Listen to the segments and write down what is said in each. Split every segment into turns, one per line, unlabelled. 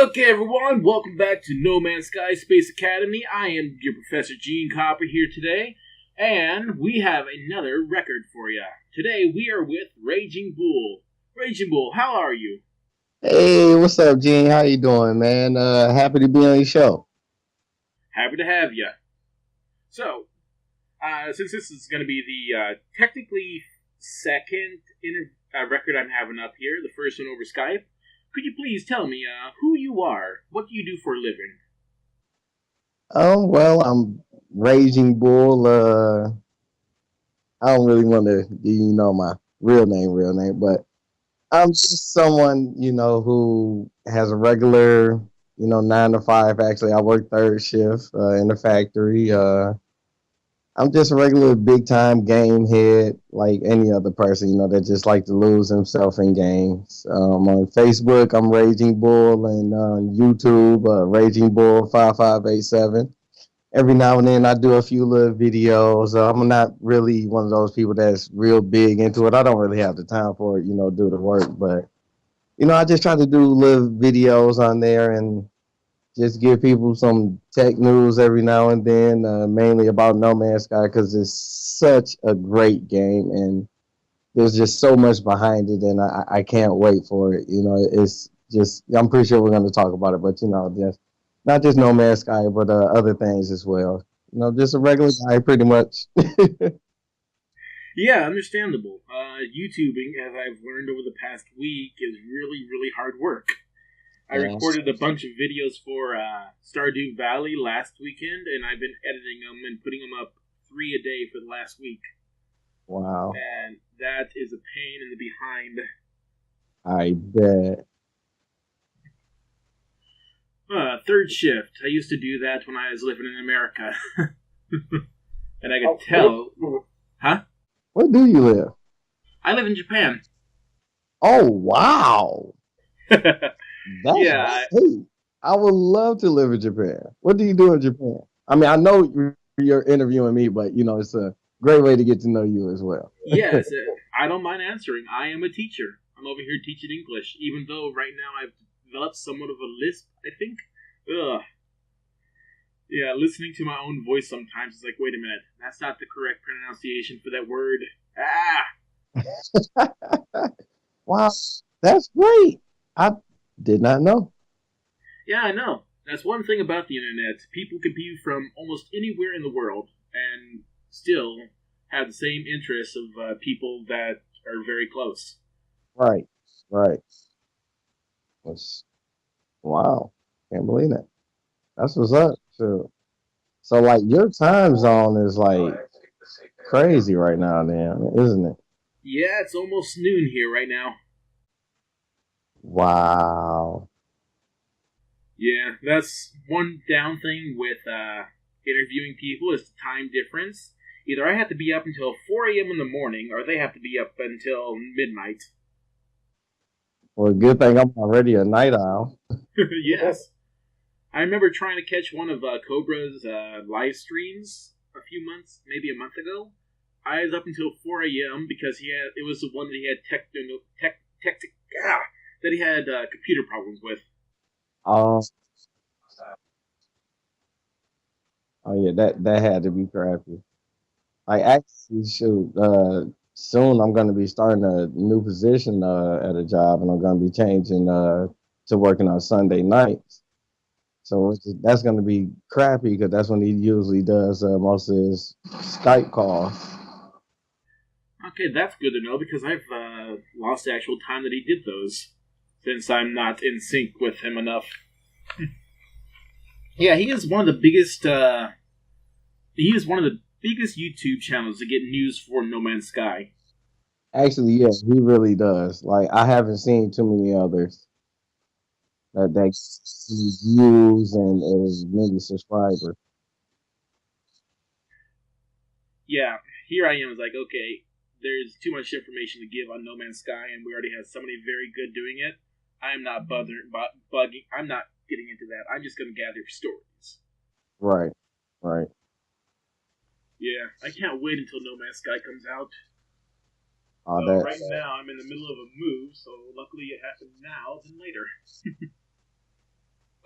Okay, everyone, welcome back to No Man's Sky Space Academy. I am your Professor Gene Copper here today, and we have another record for you. Today we are with Raging Bull. Raging Bull, how are you?
Hey, what's up, Gene? How you doing, man? Happy to be on your show.
Happy to have you. So, since this is going to be the technically second record I'm having up here, the first one over Skype, could you please tell me who you are? What do you do for a living?
Well, I'm Raging Bull. I don't really want to, my real name, but I'm just someone, who has a regular, 9 to 5. Actually, I work third shift in the factory. I'm just a regular big time game head, like any other person, that just like to lose himself in games. On Facebook, I'm Raging Bull, and on YouTube, Raging Bull 5587. Every now and then, I do a few little videos. I'm not really one of those people that's real big into it. I don't really have the time for it, do the work, but I just try to do little videos on there and just give people some tech news every now and then, mainly about No Man's Sky because it's such a great game and there's just so much behind it, and I can't wait for it. It's just I'm pretty sure we're going to talk about it, but just not just No Man's Sky, but other things as well. Just a regular guy, pretty much.
Yeah, understandable. YouTubing, as I've learned over the past week, is really, really hard work. I
Yeah.
recorded a bunch of videos for Stardew Valley last weekend, and I've been editing them and putting them up 3 a day for the last week.
Wow.
And that is a pain in the behind.
I bet.
Third shift. I used to do that when I was living in America. And I could tell. Huh?
Where do you live?
I live in Japan.
Oh, wow. That's
Yeah.
great. I would love to live in Japan. What do you do in Japan? I mean, I know you're interviewing me, but it's a great way to get to know you as well.
Yes, I don't mind answering. I am a teacher. I'm over here teaching English, even though right now I've developed somewhat of a lisp, I think. Ugh. Yeah, listening to my own voice sometimes is like, wait a minute, that's not the correct pronunciation for that word. Ah!
Wow, that's great. I did not know.
Yeah, I know. That's one thing about the internet. People can be from almost anywhere in the world and still have the same interests of people that are very close.
Right, right. That's, wow, can't believe that. That's what's up. So, like, your time zone is like crazy right now, then, isn't it?
Yeah, it's almost noon here right now.
Wow.
Yeah, that's one down thing with interviewing people is the time difference. Either I have to be up until 4 a.m. in the morning, or they have to be up until midnight.
Well, good thing I'm already a night owl.
Yes. I remember trying to catch one of Cobra's live streams a few months, maybe a month ago. I was up until 4 a.m. because it was the one that he had that he had computer problems with.
Oh, oh yeah, that had to be crappy. I actually shoot. Soon I'm going to be starting a new position at a job, and I'm going to be changing to working on Sunday nights. So that's going to be crappy because that's when he usually does most of his Skype calls.
Okay, that's good to know because I've lost the actual time that he did those since I'm not in sync with him enough. Yeah, he is one of the biggest. He is one of the biggest YouTube channels to get news for No Man's Sky.
Actually, yes, he really does. Like I haven't seen too many others that views and as many subscribers.
Yeah, here I am. Is like, okay, there's too much information to give on No Man's Sky, and we already have somebody very good doing it. I'm not bugging. I'm not getting into that. I'm just going to gather stories.
Right, right.
Yeah, I can't wait until No Man's Sky comes out.
All
Though
that.
right now, I'm in the middle of a move, so luckily it happened now than later.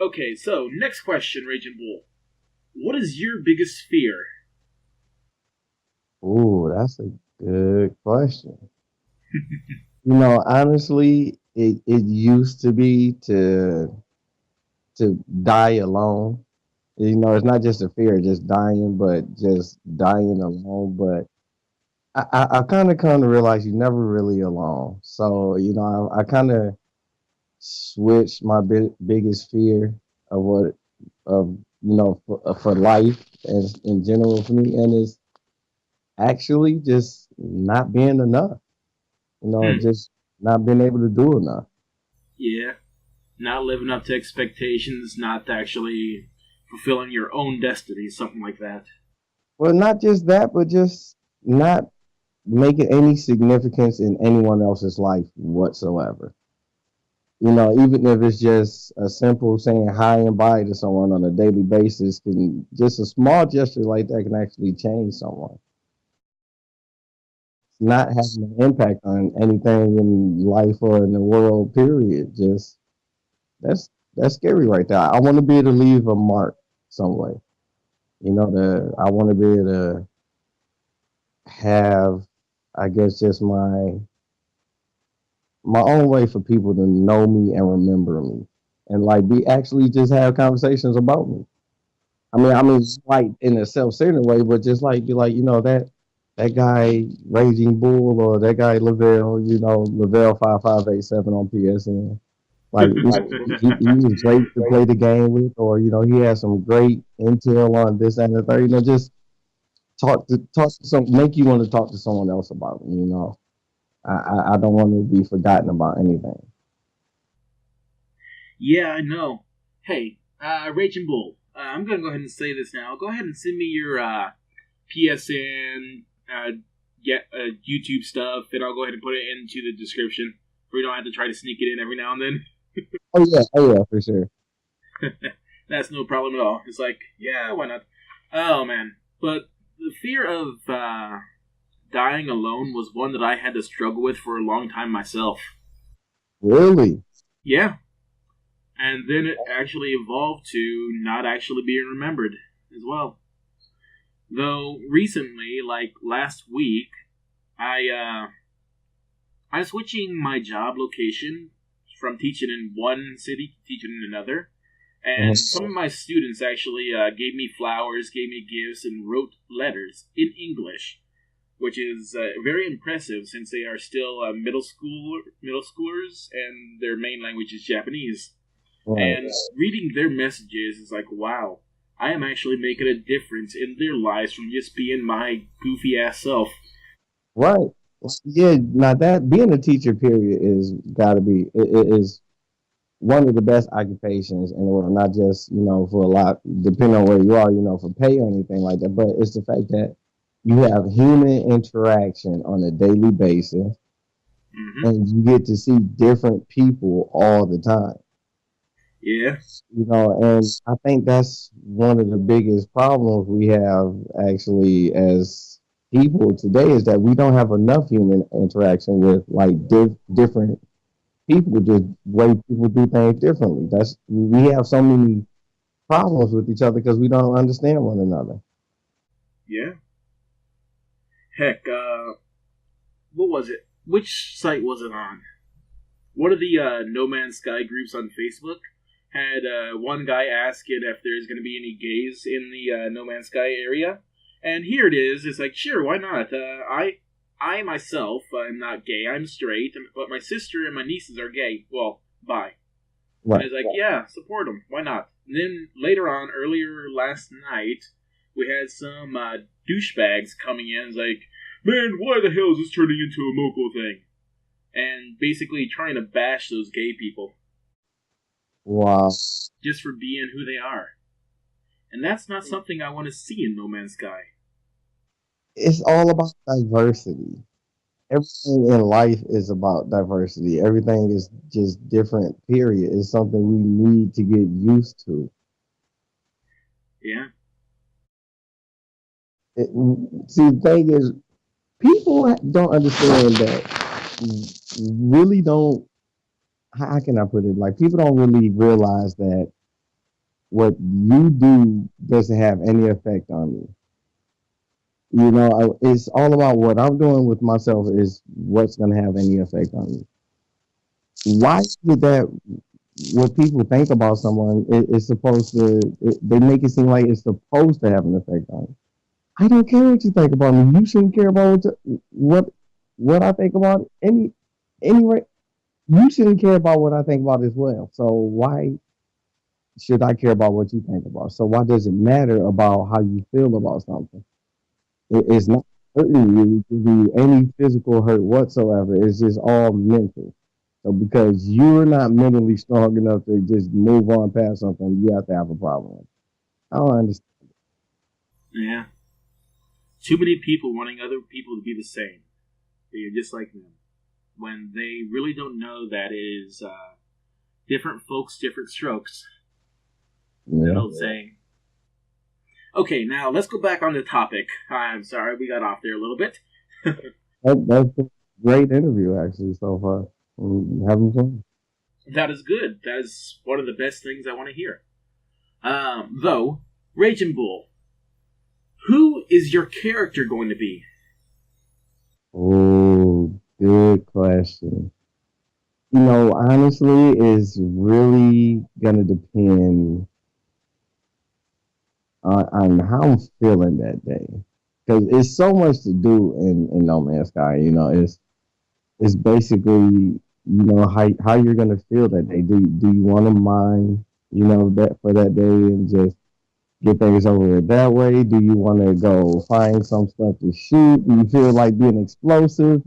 Okay, so next question, Raging Bull. What is your biggest fear?
Ooh, that's a good question. Honestly, it used to be to die alone. It's not just a fear of just dying, but just dying alone. But I kind of come to realize you're never really alone. So, I kind of switched my biggest fear of what of for life as in general for me, and it's actually just not being enough.
Hmm.
Just not being able to do enough.
Yeah, not living up to expectations, not actually fulfilling your own destiny, something like that.
Well, not just that, but just not making any significance in anyone else's life whatsoever. Even if it's just a simple saying hi and bye to someone on a daily basis, can just a small gesture like that can actually change someone. Not having an impact on anything in life or in the world, period. Just that's scary right there. I want to be able to leave a mark some way. I want to be able to have, I guess, just my own way for people to know me and remember me, and like be actually just have conversations about me. I mean, like in a self-centered way, but just like be like, that guy Raging Bull or that guy Lavelle, Lavelle 5587 on PSN. Like he was great to play the game with, or he has some great intel on this and the third. Just talk to some, make you want to talk to someone else about it. I don't want to be forgotten about anything.
Yeah, I know. Hey, Raging Bull, I'm gonna go ahead and say this now. Go ahead and send me your PSN, YouTube stuff, and I'll go ahead and put it into the description. We don't have to try to sneak it in every now and then.
Oh yeah, for sure.
That's no problem at all. It's like, yeah, why not? Oh man, but the fear of dying alone was one that I had to struggle with for a long time myself.
Really?
Yeah, and then it actually evolved to not actually being remembered as well. Though recently, like last week, I I'm switching my job location from teaching in one city to teaching in another. And
Mhm.
some of my students actually gave me flowers, gave me gifts, and wrote letters in English, which is very impressive since they are still middle schoolers, and their main language is Japanese.
Right.
And reading their messages is like, wow, I am actually making a difference in their lives from just being my goofy ass self.
Right. Yeah. Now that being a teacher, period, is got to be it is one of the best occupations in the world. Not just for a lot, depending on where you are, for pay or anything like that. But it's the fact that you have human interaction on a daily basis,
Hmm.
and you get to see different people all the time.
Yeah,
And I think that's one of the biggest problems we have actually as people today is that we don't have enough human interaction with like different people, just way people do things differently. That's we have so many problems with each other because we don't understand one another.
yeah. Heck, what was it? Which site was it on? One of the No Man's Sky groups on Facebook had one guy asking if there's going to be any gays in the No Man's Sky area, and here it is. It's like, sure, why not? I myself, I'm not gay. I'm straight, but my sister and my nieces are gay. Well, bi. And
Right.
it's like, yeah, support them. Why not? And then later on, earlier last night, we had some douchebags coming in. It's like, man, why the hell is this turning into a Moko thing? And basically trying to bash those gay people
Wow.
just for being who they are. And that's not something I want to see in No Man's Sky.
It's all about diversity. Everything in life is about diversity. Everything is just different, period. It's something we need to get used to.
Yeah,
It, see, the thing is, people don't understand that, really don't, how can I put it? Like, people don't really realize that what you do doesn't have any effect on me. It's all about what I'm doing with myself is what's going to have any effect on me. Why would that? What people think about someone is supposed to? They make it seem like it's supposed to have an effect on you. I don't care what you think about me. You shouldn't care about what I think about anyway. You shouldn't care about what I think about as well. So why should I care about what you think about? So why does it matter about how you feel about something? It's not hurting you to be any physical hurt whatsoever. It's just all mental. So because you're not mentally strong enough to just move on past something, you have to have a problem. I don't understand.
Yeah. Too many people wanting other people to be the same. That you're just like them. When they really don't know that is different folks, different strokes. That
Yeah,
old saying. Okay, now let's go back on the topic. I'm sorry, we got off there a little bit.
that's a great interview actually so far. Having fun.
That is good. That is one of the best things I want to hear. Though, Raging Bull, who is your character going to be?
Oh, good question. Honestly, it's really gonna depend on how I'm feeling that day. Because it's so much to do in No Man's Sky. It's basically how you're gonna feel that day. Do you want to mind that for that day and just get things over with that way? Do you want to go find some stuff to shoot? Do you feel like being explosive?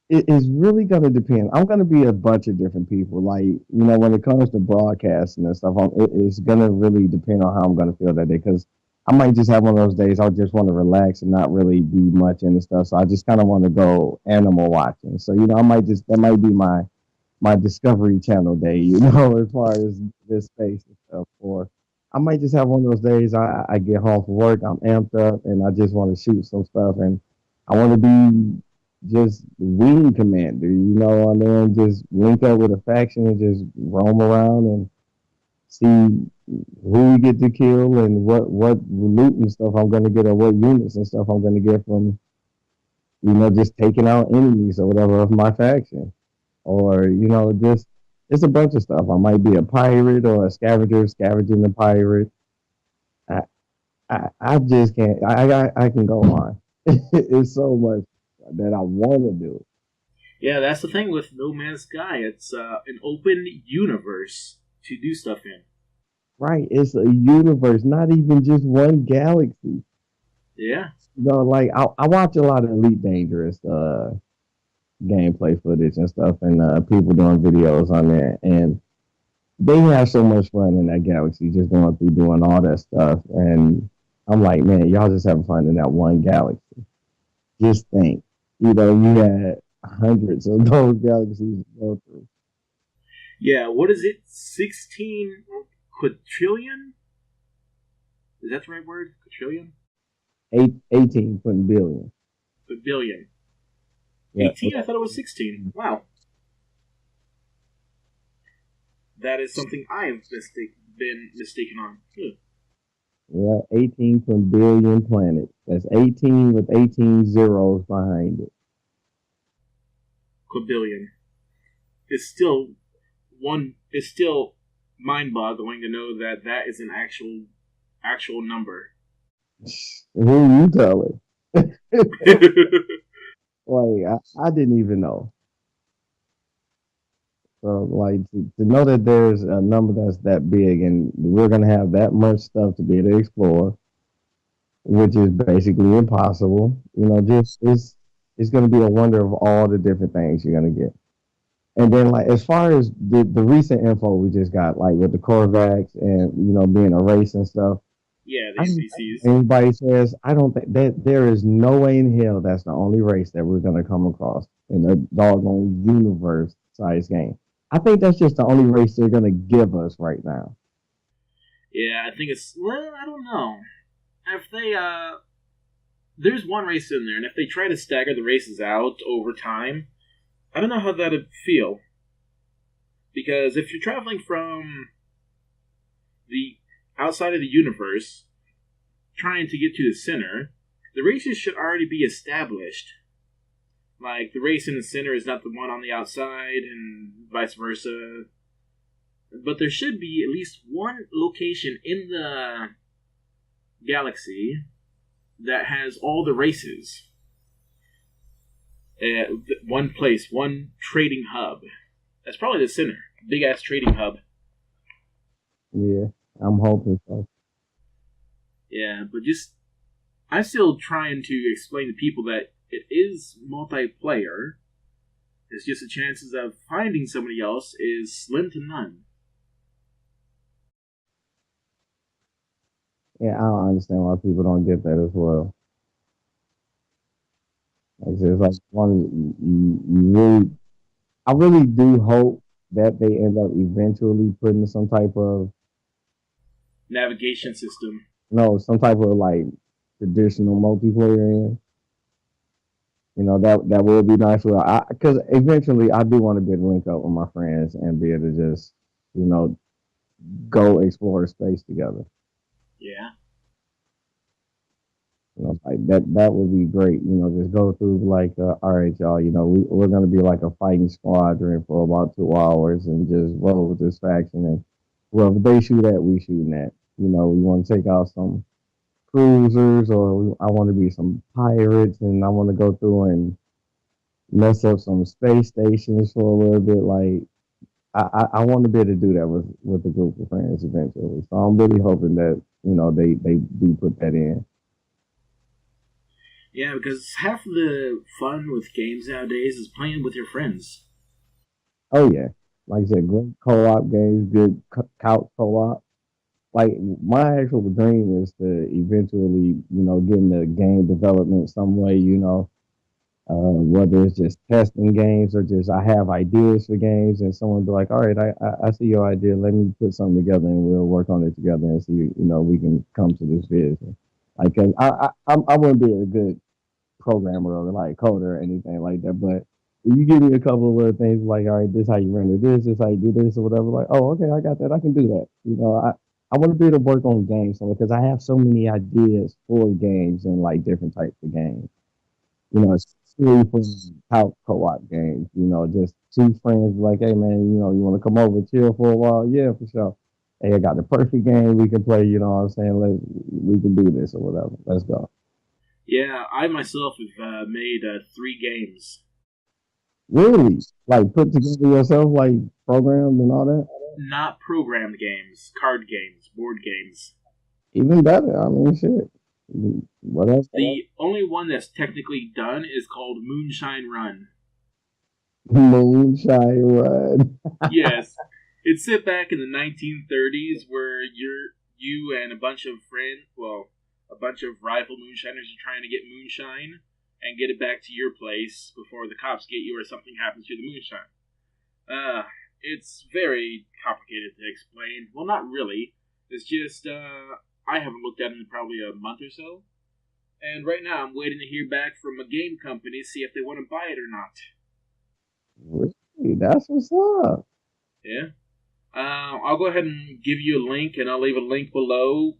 It is really going to depend. I'm going to be a bunch of different people. Like, when it comes to broadcasting and stuff, it's going to really depend on how I'm going to feel that day. Because I might just have one of those days I just want to relax and not really be much into stuff. So I just kind of want to go animal watching. So, that might be my Discovery Channel day, as far as this space and stuff. Or I might just have one of those days I get home from work, I'm amped up, and I just want to shoot some stuff. And I want to be just wing commander, and then just link up with a faction and just roam around and see who we get to kill and what loot and stuff I'm going to get or what units and stuff I'm going to get from, just taking out enemies or whatever of my faction or just it's a bunch of stuff. I might be a pirate or a scavenger, scavenging the pirate. I just can't. I can go on. It's so much that I want to do.
Yeah, that's the thing with No Man's Sky. It's an open universe to do stuff in.
Right? It's a universe, not even just one galaxy.
Yeah.
Like I watch a lot of Elite Dangerous gameplay footage and stuff, and people doing videos on there, and they have so much fun in that galaxy, just going through doing all that stuff. And I'm like, man, y'all just having fun in that one galaxy. Just think, you had hundreds of those galaxies to go through.
Yeah, what is it? 16 quintillion? Is that the right word? Quintillion?
18 billion.
Billion.
Yeah,
18? I thought it was 16. Wow. That is something I've been mistaken on.
yeah, 18 billion planets. That's 18 with 18 zeros behind it.
Quadrillion. It's still one. It's still mind-boggling to know that that is an actual number.
Who you telling? Like I didn't even know. So like to know that there's a number that's that big and we're gonna have that much stuff to be able to explore, which is basically impossible. Just it's gonna be a wonder of all the different things you're gonna get. And then like as far as the recent info we just got, like with the Corvax and being a race and stuff,
Yeah, the
I don't think
NPCs.
anybody says I don't think that there is no way in hell that's the only race that we're gonna come across in a doggone universe size game. I think that's just the only race they're gonna give us right now.
Yeah, I think it's. Well, I don't know. If they there's one race in there, and if they try to stagger the races out over time, I don't know how that'd feel. Because if you're traveling from the outside of the universe, trying to get to the center, the races should already be established. Like, the race in the center is not the one on the outside, and vice versa. But there should be at least one location in the galaxy that has all the races. One place, one trading hub. That's probably the center. Big ass trading hub.
Yeah, I'm hoping so.
Yeah, but I'm still trying to explain to people that it is multiplayer. It's just the chances of finding somebody else is slim to none.
Yeah, I don't understand why people don't get that as well. Like, it's like one, you really, I really do hope that they end up eventually putting some type of
Navigation system.
no, some type of like traditional multiplayer in. You know, that would be nice. Because eventually I do want to be able to link up with my friends and be able to just, you know, go explore space together.
Yeah.
You know, like that would be great. You know, just go through like, all right, y'all. You know, we're gonna be like a fighting squadron for about 2 hours and just roll with this faction. And whoever they shoot at, we shooting at. You know, we want to take out some cruisers, or I want to be some pirates, and I want to go through and mess up some space stations for a little bit. Like, I want to be able to do that with a group of friends eventually. So I'm really hoping that, you know, they do put that in.
Yeah, because half of the fun with games nowadays is playing with your friends.
Oh yeah, like I said, great co-op games, good couch co-op. Like, my actual dream is to eventually, you know, get into game development some way. You know, whether it's just testing games or just I have ideas for games, and someone be like, "All right, I see your idea. Let me put something together, and we'll work on it together and see, you know, we can come to this vision." Like, 'cause I wouldn't be a good programmer or like coder or anything like that, but if you give me a couple of little things like, all right, this how you render this how you do this or whatever, like, oh, okay, I got that, I can do that. You know, I want to be able to work on games because I have so many ideas for games and like different types of games. You know, especially for couch co-op games. You know, just two friends like, hey man, you know, you want to come over chill for a while? Yeah, for sure. Hey, I got the perfect game we can play. You know what I'm saying? We can do this or whatever. Let's go.
Yeah, I myself have made 3 games.
Really? Like put together yourself, like programs and all that?
Not programmed games, card games, board games.
Even better. I mean, shit. What else?
The only one that's technically done is called Moonshine Run.
Moonshine Run.
Yes, it's set back in the 1930s where you and a bunch of a bunch of rival moonshiners are trying to get moonshine and get it back to your place before the cops get you or something happens to the moonshine. It's very complicated to explain. Well, not really. It's just I haven't looked at it in probably a month or so, and right now I'm waiting to hear back from a game company to see if they want to buy it or not.
Really? That's what's up.
Yeah. I'll go ahead and give you a link, and I'll leave a link below.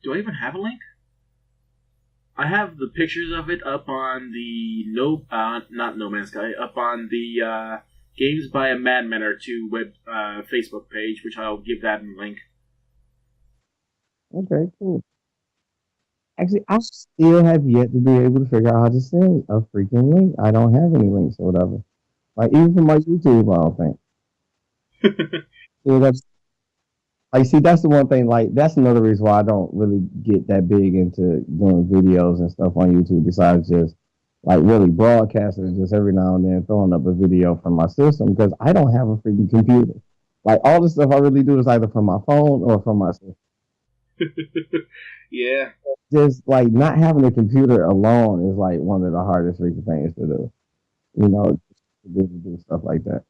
Do I even have a link? I have the pictures of it up on the not No Man's Sky, up on the Games by a Madman or Two Facebook page, which I'll give that in the link.
Okay, cool. Actually, I still have yet to be able to figure out how to send a freaking link. I don't have any links or whatever. Like, even for my YouTube, I don't think. Yeah, that's like, see, that's the one thing. Like, that's another reason why I don't really get that big into doing videos and stuff on YouTube. Besides just like really broadcasting, just every now and then throwing up a video from my system because I don't have a freaking computer. Like, all the stuff I really do is either from my phone or from my system.
Yeah.
Just like not having a computer alone is like one of the hardest freaking things to do. You know, to do stuff like that.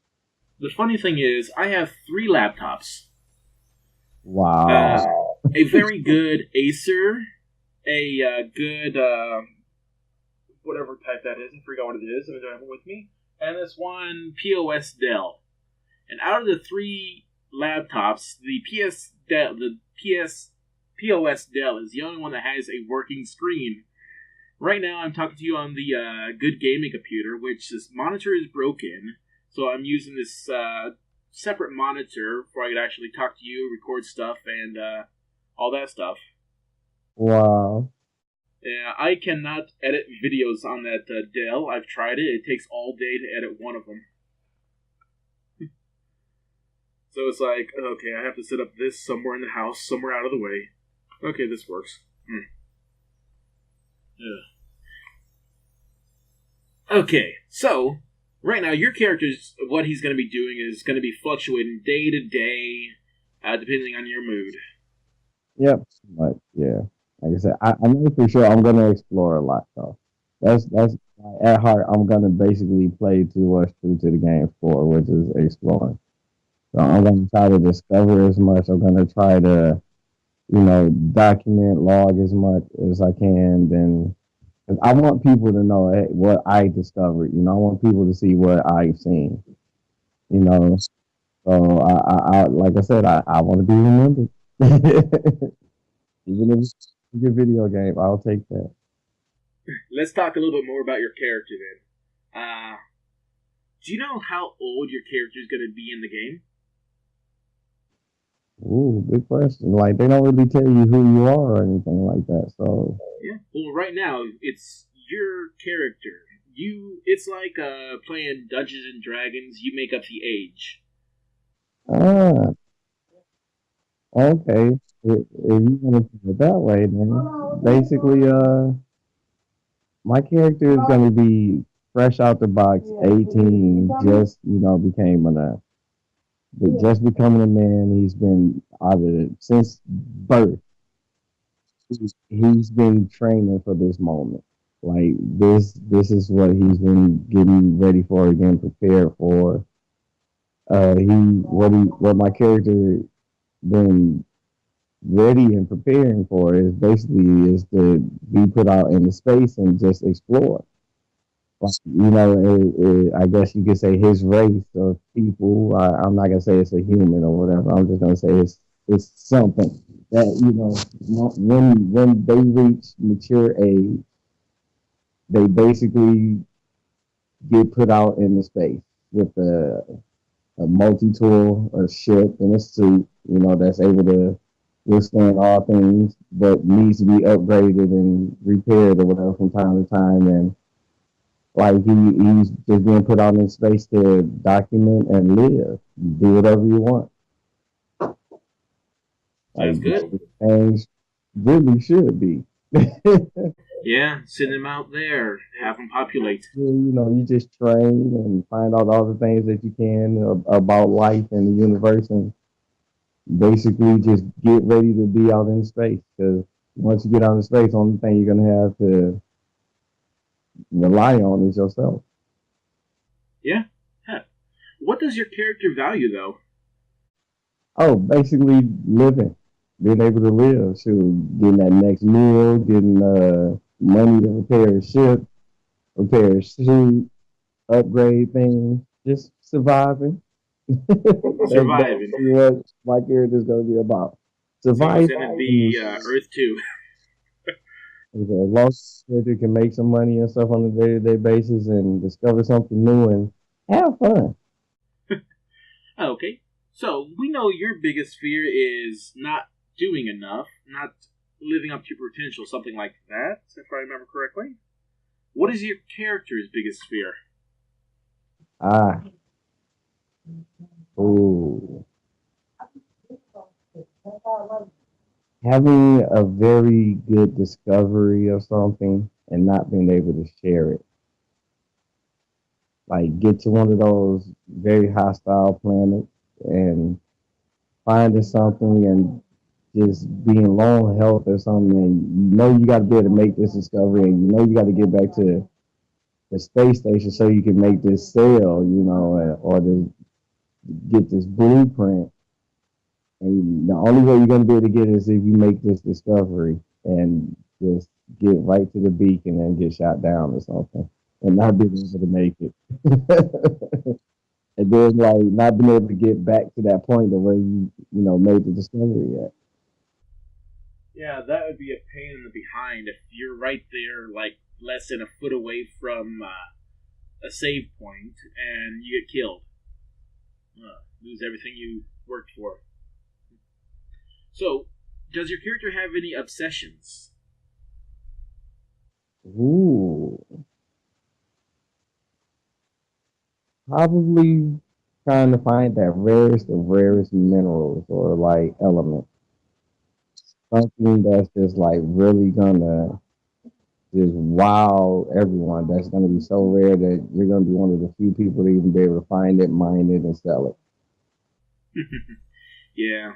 The funny thing is, I have 3 laptops.
Wow.
A very good Acer, a good whatever type that is. I forgot what it is. I don't have it with me. And this one POS Dell. And out of the 3 laptops, the PS Dell, the POS Dell is the only one that has a working screen. Right now, I'm talking to you on the good gaming computer, which this monitor is broken, so I'm using this separate monitor where I could actually talk to you, record stuff, and all that stuff.
Wow.
Yeah, I cannot edit videos on that Dell. I've tried it. It takes all day to edit one of them. So it's like, okay, I have to set up this somewhere in the house, somewhere out of the way. Okay, this works. Yeah. Okay, so right now your character's what he's going to be doing is going to be fluctuating day to day, depending on your mood.
Yep. But yeah, like I said, I know for sure I'm gonna explore a lot though. That's at heart. I'm gonna basically play to what's true to the game's core, which is exploring. So I'm gonna try to discover as much. I'm gonna try to document, log as much as I can. Then, 'cause I want people to know what I discovered. I want people to see what I've seen. You know, so I like I said, I want to be remembered. Even if it's a good video game, I'll take that.
Let's talk a little bit more about your character then. Do you know how old your character is going to be in the game?
Ooh, good question. Like they don't really tell you who you are or anything like that. So
Yeah. Well, right now it's your character. It's like playing Dungeons and Dragons. You make up the age.
ah, okay. If you want to put it that way, then basically, my character is going to be fresh out the box, 18, just became just becoming a man. He's been out of it since birth. He's been training for this moment. Like this is what he's been getting ready for, getting prepared for. What my character been ready and preparing for is to be put out into space and just explore. Like, I guess you could say his race of people. I'm not gonna say it's a human or whatever. I'm just gonna say it's something that when they reach mature age, they basically get put out into space with a multi-tool, a ship, and a suit. That's able to withstand all things, but needs to be upgraded and repaired or whatever from time to time. And like he's just being put out in space to document and live, do whatever you want.
Sounds
Like
good.
things really should be.
Yeah, send them out there, have them populate.
You just train and find out all the things that you can about life and the universe, and basically just get ready to be out in space. Because once you get out in space, the only thing you're gonna have to rely on is yourself.
Yeah. Heck. What does your character value though?
Oh, basically living, being able to live, so getting that next meal, getting money to repair a ship, repair a suit, upgrade things, just surviving. That's
Surviving.
what my character is going to be about.
So he's
Survive.
gonna be Earth 2.
As long as the character can make some money and stuff on a day-to-day basis and discover something new and have fun.
Okay. So we know your biggest fear is not doing enough, not living up to your potential, something like that, if I remember correctly. What is your character's biggest fear?
Ah, ooh. Having a very good discovery of something and not being able to share it. Like get to one of those very hostile planets and finding something and just being low health or something, and you got to be able to make this discovery, and you got to get back to the space station so you can make this sail, or to get this blueprint. And the only way you're gonna be able to get it is if you make this discovery and just get right to the beacon and get shot down or something, and not be able to make it. And there's like not being able to get back to that point of where you made the discovery yet.
Yeah, that would be a pain in the behind if you're right there, like less than a foot away from a save point, and you get killed. Lose everything you worked for. So, does your character have any obsessions?
Ooh, probably trying to find that rarest of rarest minerals or like element. Something that's just like really gonna just wow everyone. That's gonna be so rare that you're gonna be one of the few people to even be able to find it, mine it, and sell it.
Yeah,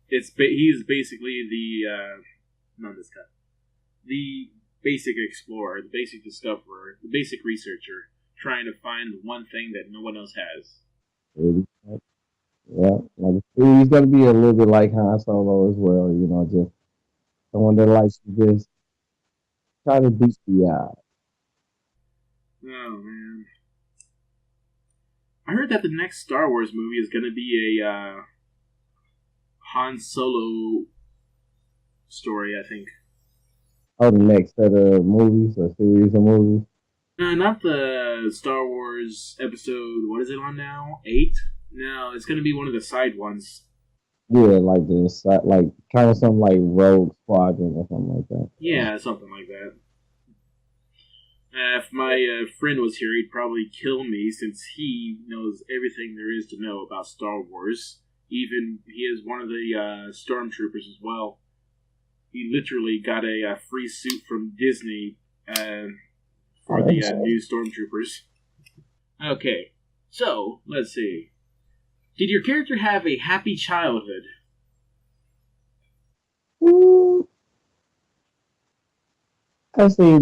he's basically the not this cut, the basic explorer, the basic discoverer, the basic researcher, trying to find the one thing that no one else has.
Really. Yeah, like he's gonna be a little bit like Han Solo as well. Just someone that likes to just try to beat the odds.
Oh man, I heard that the next Star Wars movie is going to be a Han Solo story. I think.
Oh, the next set of movies, a series of movies.
Not the Star Wars episode. What is it on now? 8? No, it's going to be one of the side ones.
Yeah, like this, like kind of something like Rogue Squadron or something like that.
Yeah, something like that. If my friend was here, he'd probably kill me since he knows everything there is to know about Star Wars. Even he is one of the stormtroopers as well. He literally got a free suit from Disney for the new stormtroopers. Okay, so let's see. Did your character have a happy childhood?
Ooh, I say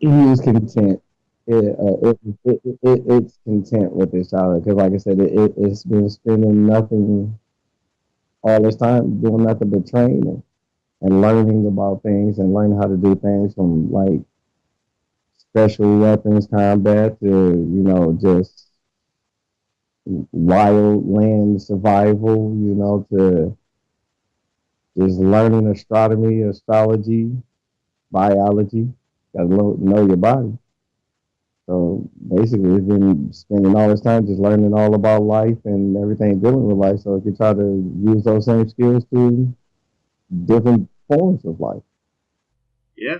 he was content. It's content with his childhood because, like I said, it's been spending nothing all this time doing nothing but training and learning about things and learning how to do things from like special weapons combat to just wild land survival. To just learning astronomy, astrology, biology. Got to know your body. So basically, it's been spending all this time just learning all about life and everything dealing with life. So if you try to use those same skills to different forms of life.
Yeah,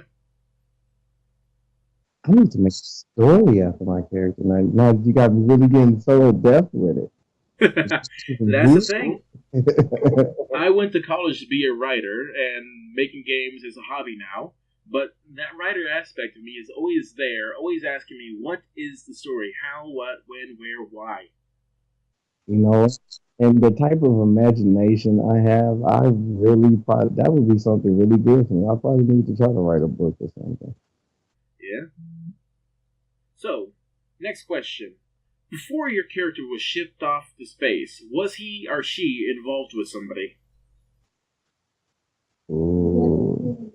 I need to make a story after my character. Now you got me really getting so in depth with it.
that's the thing. I went to college to be a writer, and making games is a hobby now. But that writer aspect of me is always there, always asking me, what is the story? How, what, when, where, why?
you know, and the type of imagination I have, I really probably that would be something really good for me. I probably need to try to write a book or something.
Yeah. So, next question. Before your character was shipped off to space, was he or she involved with somebody?
Ooh.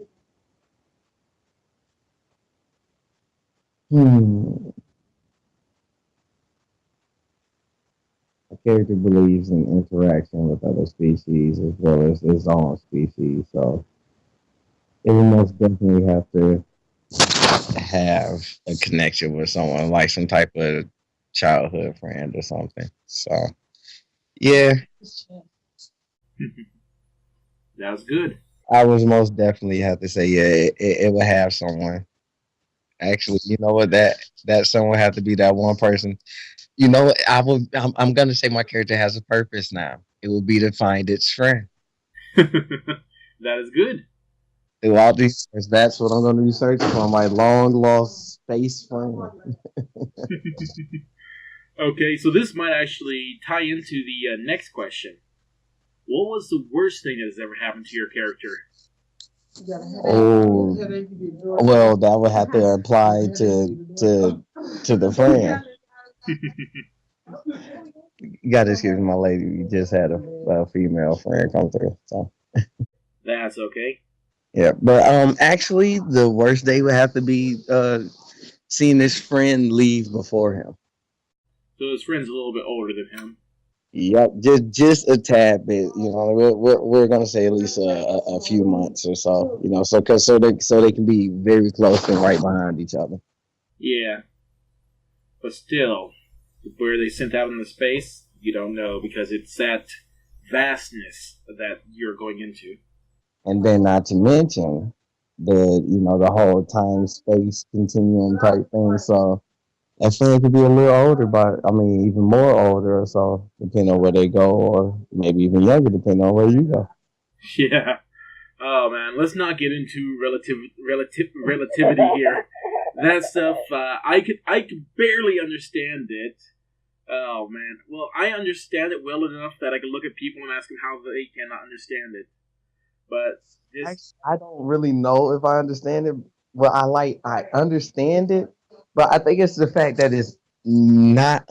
Hmm. A character believes in interaction with other species as well as his own species, so it would most definitely have to have a connection with someone, like some type of childhood friend or something. So yeah,
That's good.
I was most definitely have to say yeah, it would have someone. Actually, you know what that someone have to be that one person. You know, I'm gonna say my character has a purpose now. It will be to find its friend.
That is good.
Throughout these years, that's what I'm going to be searching for, my long lost space friend.
Okay, so this might actually tie into the next question. What was the worst thing that has ever happened to your character?
Oh, well, that would have to apply to the friend. You got to excuse my lady. We just had a female friend come through. So
That's okay.
yeah, but actually, the worst day would have to be seeing this friend leave before him.
So his friend's a little bit older than him.
Yep, just a tad bit. You know, we're gonna say at least a few months or so. You know, so they can be very close and right behind each other.
Yeah, but still, where they sent out into space, you don't know because it's that vastness that you're going into.
And then not to mention the whole time space continuum type thing. So that friend could be a little older, but I mean even more older or so, depending on where they go, or maybe even younger depending on where you go.
Yeah. Oh man, let's not get into relativity here. That stuff, I could barely understand it. Oh man, well I understand it well enough that I can look at people and ask them how they cannot understand it. But this,
Actually, I don't really know if I understand it. Well, I understand it, but I think it's the fact that it's not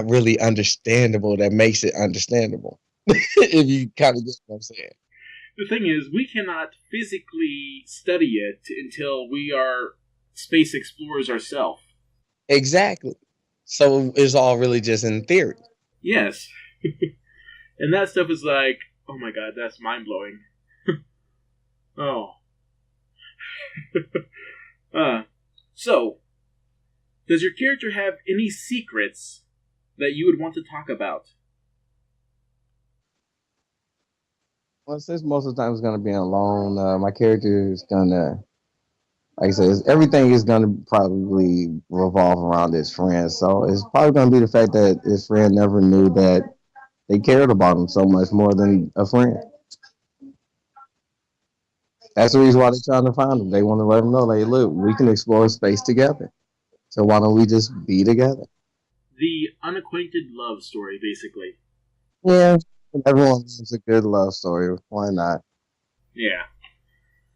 really understandable that makes it understandable. If you kind of get what I'm saying.
the thing is, we cannot physically study it until we are space explorers ourselves.
Exactly. So it's all really just in theory.
Yes, and that stuff is like, oh my god, that's mind blowing. Oh, uh, so does your character have any secrets that you would want to talk about?
Well, since most of the time it's gonna be alone, my character is gonna, like I said, everything is gonna probably revolve around his friend. So it's probably gonna be the fact that his friend never knew that they cared about him so much more than a friend. That's the reason why they're trying to find him. They want to let him know, like, look, we can explore space together. So why don't we just be together?
The unacquainted love story, basically.
Yeah, everyone loves a good love story. Why not?
Yeah.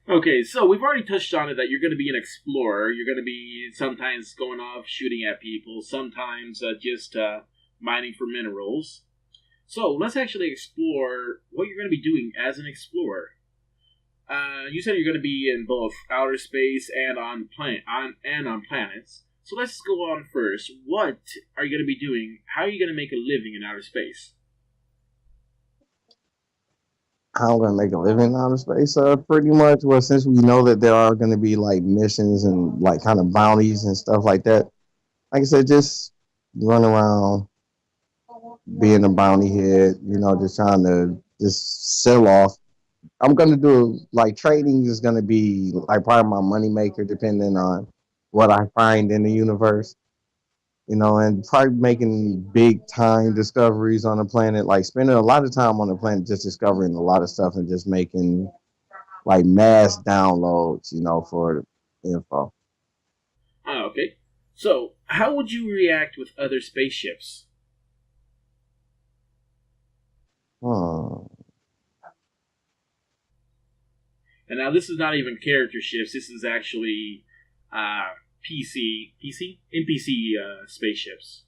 Okay, so we've already touched on it that you're going to be an explorer. You're going to be sometimes going off shooting at people, sometimes just mining for minerals. So let's actually explore what you're going to be doing as an explorer. You said you're going to be in both outer space and on planets. So let's go on first. What are you going to be doing? How are you going to make a living in outer space?
How I'm gonna make a living in outer space? Pretty much. Well, since we know that there are gonna be like missions and like kind of bounties and stuff like that. Like I said, just run around being a bounty head. You know, just trying to just sell off. I'm gonna do like trading is gonna be like probably my money maker, depending on what I find in the universe. You know, and probably making big time discoveries on the planet, like spending a lot of time on the planet just discovering a lot of stuff and just making like mass downloads, for info.
Okay. So, how would you react with other spaceships?
Hmm.
And now this is not even character ships. This is actually NPC spaceships.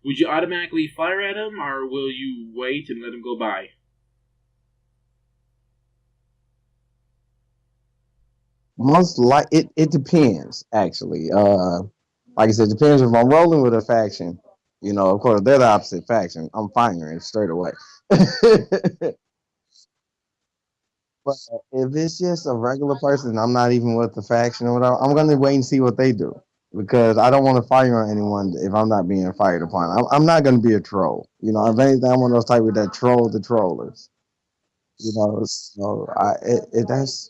Would you automatically fire at them, or will you wait and let them go by?
Most like it depends actually. Like I said, depends if I'm rolling with a faction. Of course they're the opposite faction. I'm firing straight away. But if it's just a regular person, I'm not even with the faction or whatever. I'm gonna wait and see what they do because I don't want to fire on anyone if I'm not being fired upon. I'm not gonna be a troll. If anything, I'm one of those type of that troll the trollers. So that's.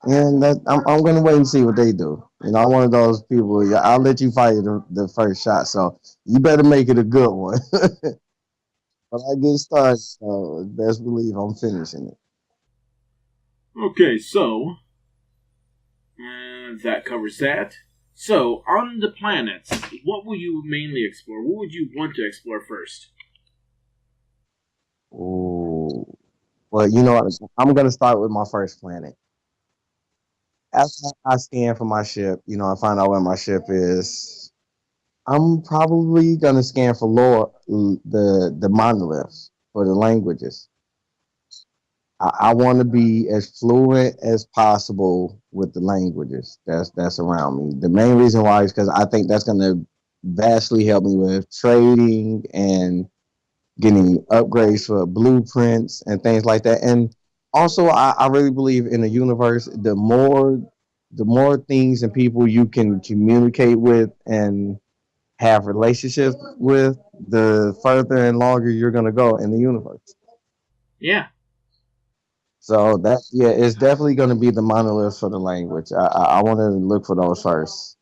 And that I'm gonna wait and see what they do. I'm one of those people. Yeah, I'll let you fire the first shot, so you better make it a good one. When I get started, best believe I'm finishing it.
Okay, so that covers that. So, on the planets, what will you mainly explore? What would you want to explore first?
Ooh. Well, you know what? I'm gonna start with my first planet. After I scan for my ship, I find out where my ship is. I'm probably gonna scan for lore, the monoliths for the languages. I want to be as fluent as possible with the languages that's around me. The main reason why is because I think that's gonna vastly helped me with trading and getting upgrades for blueprints and things like that. And also, I really believe in the universe. The more things and people you can communicate with and have relationships with, the further and longer you're gonna go in the universe.
Yeah,
So that yeah, it's definitely gonna be the monoliths for the language. I want to look for those first.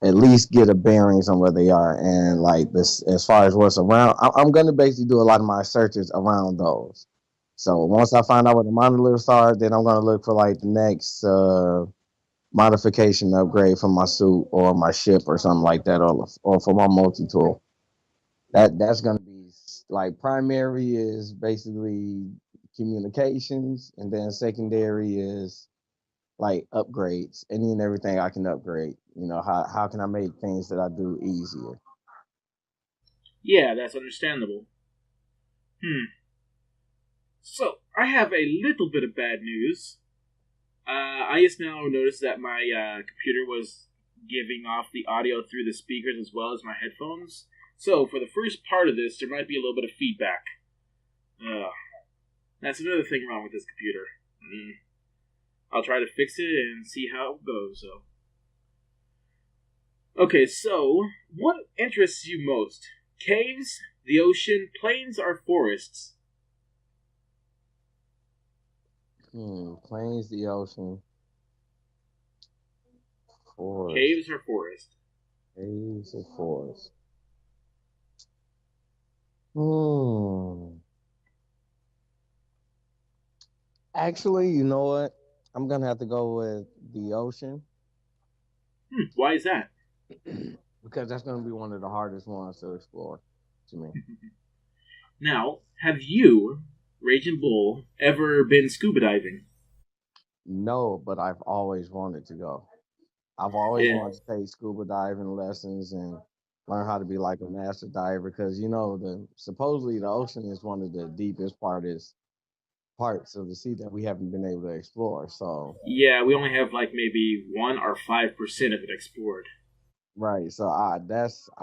At least get a bearings on where they are and like this as far as what's around. I'm gonna basically do a lot of my searches around those. So once I find out what the monoliths are, then I'm gonna look for like the next modification upgrade for my suit or my ship or something like that, or for my multi tool. That's gonna be like primary is basically communications, and then secondary is like upgrades, any and everything I can upgrade. How can I make things that I do easier?
yeah, that's understandable. Hmm. So, I have a little bit of bad news. I just now noticed that my computer was giving off the audio through the speakers as well as my headphones. So, for the first part of this, there might be a little bit of feedback. Uh, that's another thing wrong with this computer. I'll try to fix it and see how it goes. So, okay, so what interests you most? Caves, the ocean, plains, or forests?
Plains, the ocean, forest,
Caves or forest?
caves, or forest. Hmm. Actually, you know what? I'm gonna have to go with the ocean
Why is that?
because that's gonna be one of the hardest ones to explore to me.
Now, have you, Raging Bull, ever been scuba diving?
No, but I've always wanted to go. I've always
Yeah.
wanted to take scuba diving lessons and learn how to be like a master diver because the supposedly the ocean is one of the deepest parts of the sea that we haven't been able to explore. So
Yeah, we only have like maybe 1 or 5% of it explored.
right, so I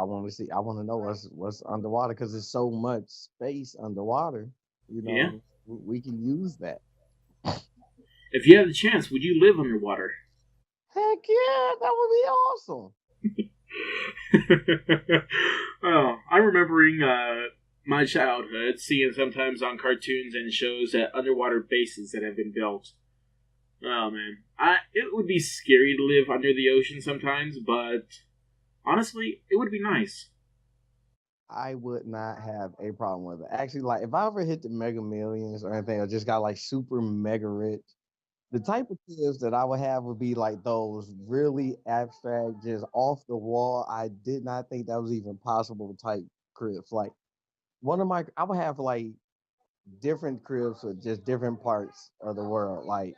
want to see. I want to know what's underwater because there's so much space underwater.
Yeah.
We can use that.
If you had the chance, would you live underwater?
Heck yeah, that would be awesome.
Oh, I'm remembering my childhood, seeing sometimes on cartoons and shows that underwater bases that have been built. Oh man, it would be scary to live under the ocean sometimes, but honestly, it would be nice.
I would not have a problem with it. Actually, like if I ever hit the mega millions or anything, or just got like super mega rich, the type of cribs that I would have would be like those really abstract, just off the wall. I did not think that was even possible type cribs. Like I would have like different cribs for just different parts of the world. Like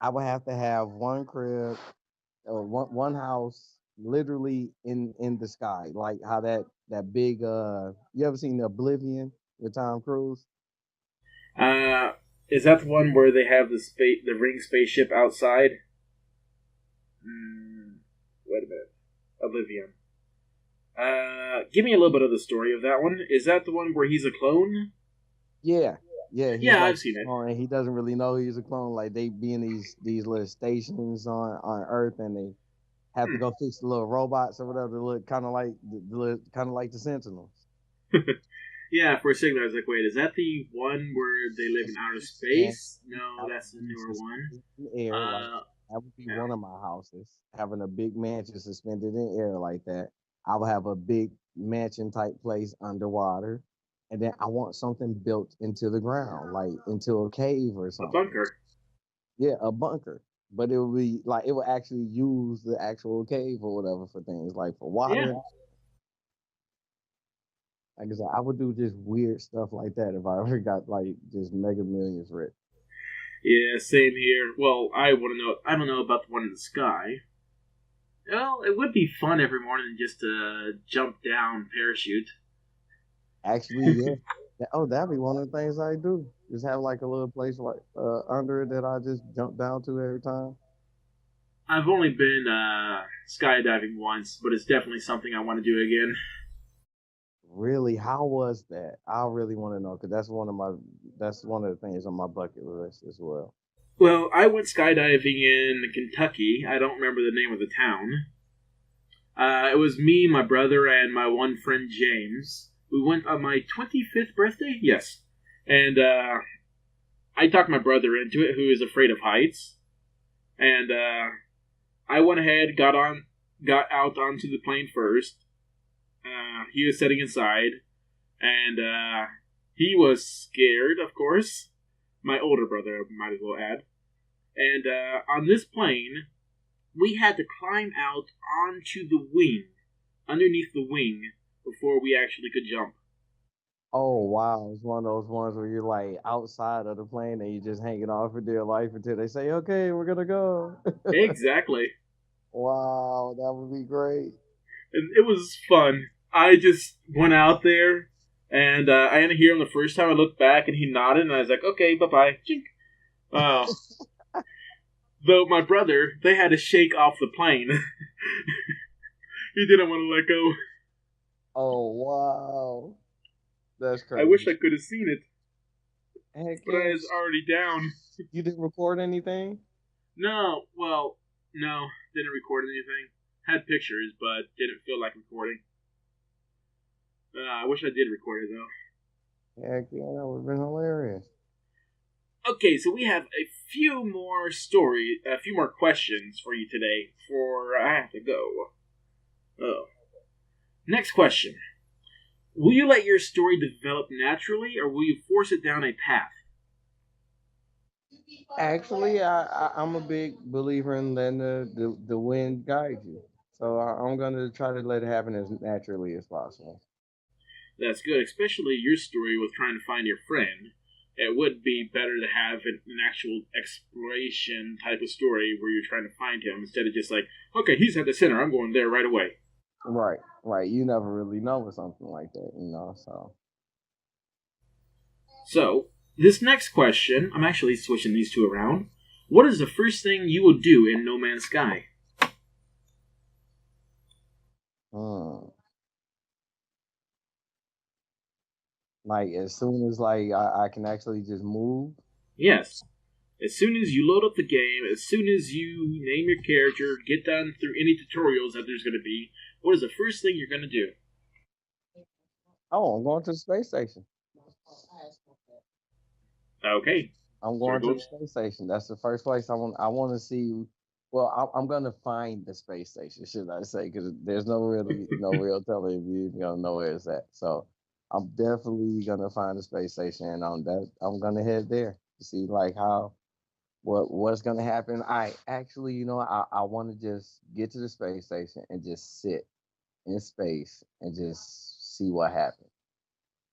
I would have to have one crib or one house literally in the sky, like how that big you ever seen Oblivion with Tom Cruise?
Uh, is that the one where they have the ring spaceship outside? Wait a minute, Oblivion. Give me a little bit of the story of that one. Is that the one where he's a clone?
Yeah, yeah, he's
Yeah,
like
I've seen
a
it.
clone, and he doesn't really know he's a clone. Like they be in these little stations on Earth, and they have to go fix the little robots or whatever. They look kind of like the Sentinels.
Yeah, for a second I was like, wait, is that the one where they live in outer
And
space? No,
have
that's the
to be
newer one.
suspended in air. Like
Uh,
that would be
yeah.
one of my houses. Having a big mansion suspended in air like that. I would have a big mansion type place underwater. And then I want something built into the ground, like into a cave or
A
something.
bunker.
Yeah, a bunker. But it would be like it would actually use the actual cave or whatever for things like for
Yeah.
water. Like I said, I would do just weird stuff like that if I ever got like just mega millions rich.
Yeah, same here. Well, I want to know. I don't know about the one in the sky. Well, it would be fun every morning just to jump down, parachute.
Actually, yeah. Oh, that'd be one of the things I do. Just have like a little place like under it that I just jump down to every time.
I've only been skydiving once, but it's definitely something I want to do again.
Really, how was that? I really want to know because that's one of the things on my bucket list as well.
Well, I went skydiving in Kentucky. I don't remember the name of the town. It was me, my brother, and my one friend James. We went on my 25th birthday? Yes. And I talked my brother into it, who is afraid of heights. And I went ahead, got out onto the plane first. He was sitting inside, and he was scared, of course. My older brother, I might as well add. And on this plane, we had to climb out onto the wing, underneath the wing, before we actually could jump.
Oh wow, it's one of those ones where you're like outside of the plane and you're just hanging on for dear life until they say, "Okay, we're gonna go."
Exactly.
Wow, that would be great.
And it was fun. I just went out there, and I didn't hear him the first time. I looked back, and he nodded, and I was like, okay, bye-bye. Chink. Oh. Though my brother, they had to shake off the plane. He didn't want to let go.
Oh wow, that's
I wish
crazy.
I could have seen it,
Heck
but I
yeah,
was already down.
you didn't record anything?
No, well, no, didn't record anything. Had pictures, but didn't feel like recording. I wish I did record it though.
Heck yeah, that would have been hilarious.
Okay, so we have a few more questions for you today. Before I have to go. Oh, next question: will you let your story develop naturally, or will you force it down a path?
Actually, I'm a big believer in letting the wind guide you. So I'm gonna try to let it happen as naturally as possible.
That's good, especially your story with trying to find your friend. It would be better to have an actual exploration type of story where you're trying to find him instead of just like, okay, he's at the center, I'm going there right away.
Right, right. You never really know with something like that, you know. So
So, this next question, I'm actually switching these two around. What is the first thing you will do in No Man's Sky?
hmm. Like as soon as like I can actually just move.
Yes. As soon as you load up the game, as soon as you name your character, get done through any tutorials that there's going to be, what is the first thing you're going to do?
Oh, I'm going to the space station.
Okay.
I'm
So we're
going to
going.
the space station. That's the first place I want. I want to see. Well, I'm going to find the space station, should I say? Because there's no real telling if you even gonna know where it's at. So I'm definitely gonna find the space station, and I'm gonna head there to see like how what's gonna happen. I actually, I want to just get to the space station and just sit in space and just see what happens.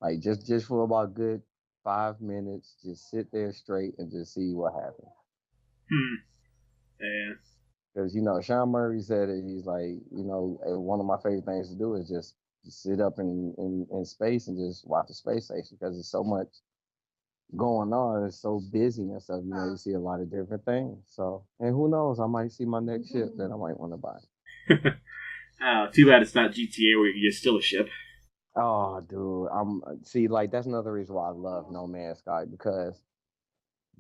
Like just for about a good 5 minutes, just sit there straight and just see what happens.
Hmm. Yeah.
Because Sean Murray said it. He's like, one of my favorite things to do is just sit up in space and just watch the space station because there's so much going on. It's so busy and stuff. You see a lot of different things. So, and who knows? I might see my next ship that I might want to buy.
Too bad it's not GTA where you can just steal a ship.
Oh, dude, I'm see like that's another reason why I love No Man's Sky because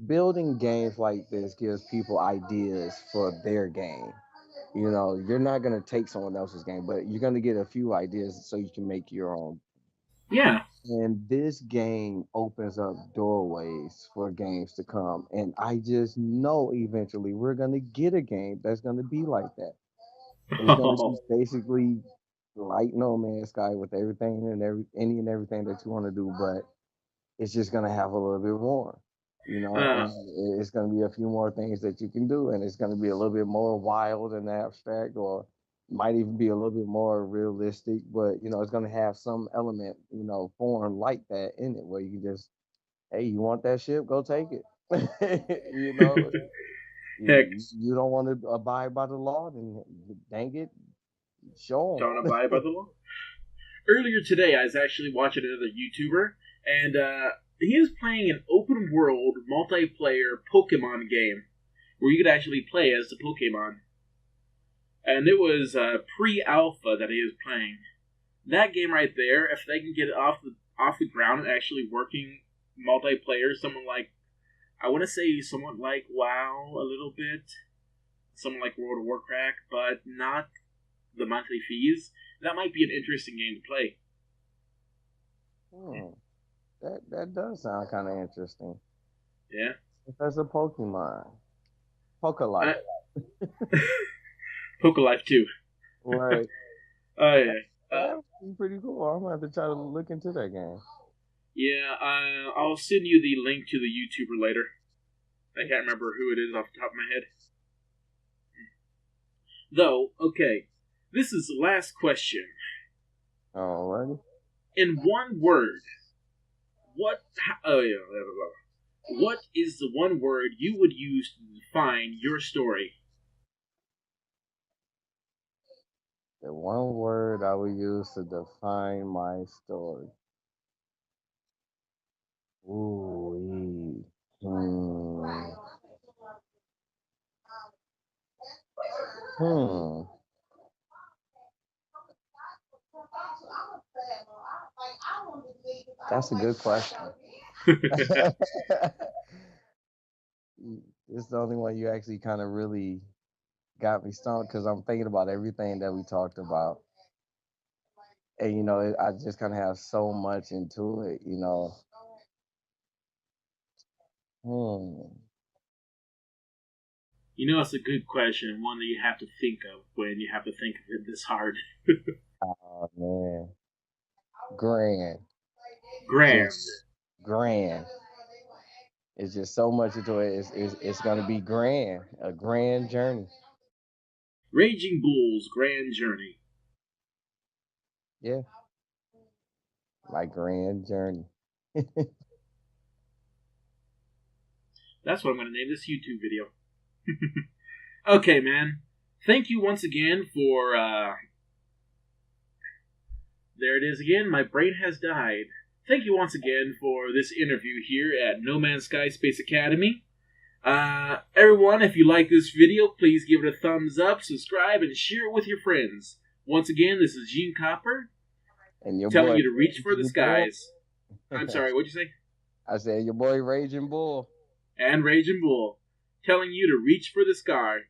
building games like this gives people ideas for their game. You're not gonna take someone else's game, but you're gonna get a few ideas so you can make your own.
Yeah.
And this game opens up doorways for games to come. And I just know eventually we're gonna get a game that's gonna be like that. It's gonna be
Oh.
basically like No Man's Sky with everything and any and everything that you want to do, but it's just gonna have a little bit more,
Uh,
and it's gonna be a few more things that you can do, and it's gonna be a little bit more wild and abstract, or might even be a little bit more realistic, but it's gonna have some element, form like that in it, where you can just, hey, you want that ship, go take it. you know,
Heck,
you don't want to abide by the law, then dang it, show
don't
them.
abide by the law. Earlier today, I was actually watching another YouTuber, and he was playing an open world multiplayer Pokemon game where you could actually play as the Pokemon. and it was pre-alpha that he was playing. That game right there, if they can get it off the ground and actually working multiplayer, someone like I want to say somewhat like WoW a little bit, something like World of Warcraft, but not the monthly fees. That might be an interesting game to play.
That does sound kind of interesting.
Yeah.
There's a Pokemon. Pokelife.
Pokelife too.
Right.
Oh yeah.
That would be pretty cool. I'm gonna have to try to look into that game.
Yeah, I'll send you the link to the YouTuber later. I can't remember who it is off the top of my head. Though, okay, this is the last question.
Alrighty.
In one word, what? Oh yeah, blah, blah, blah. What is the one word you would use to define your story?
The one word I would use to define my story. Ooh. Hmm. That's a good question. It's the only one you actually kind of really got me stumped because I'm thinking about everything that we talked about. And, I just kind of have so much into it, Hmm.
You know, it's a good question, one that you have to think of when you have to think of it this hard.
Oh, man. Grand.
Grand.
Just grand. It's just so much into it. It's going to be grand. A grand journey.
Raging Bull's Grand Journey.
Yeah. My grand journey.
That's what I'm going to name this YouTube video. Okay, man. Thank you once again for. There it is again. My brain has died. Thank you once again for this interview here at No Man's Sky Space Academy. Everyone, if you like this video, please give it a thumbs up, subscribe, and share it with your friends. Once again, this is Gene Copper,
and your
telling
boy,
you to reach for the skies. I'm sorry, what'd you say?
I said your boy Raging Bull.
And Raging Bull, telling you to reach for the sky.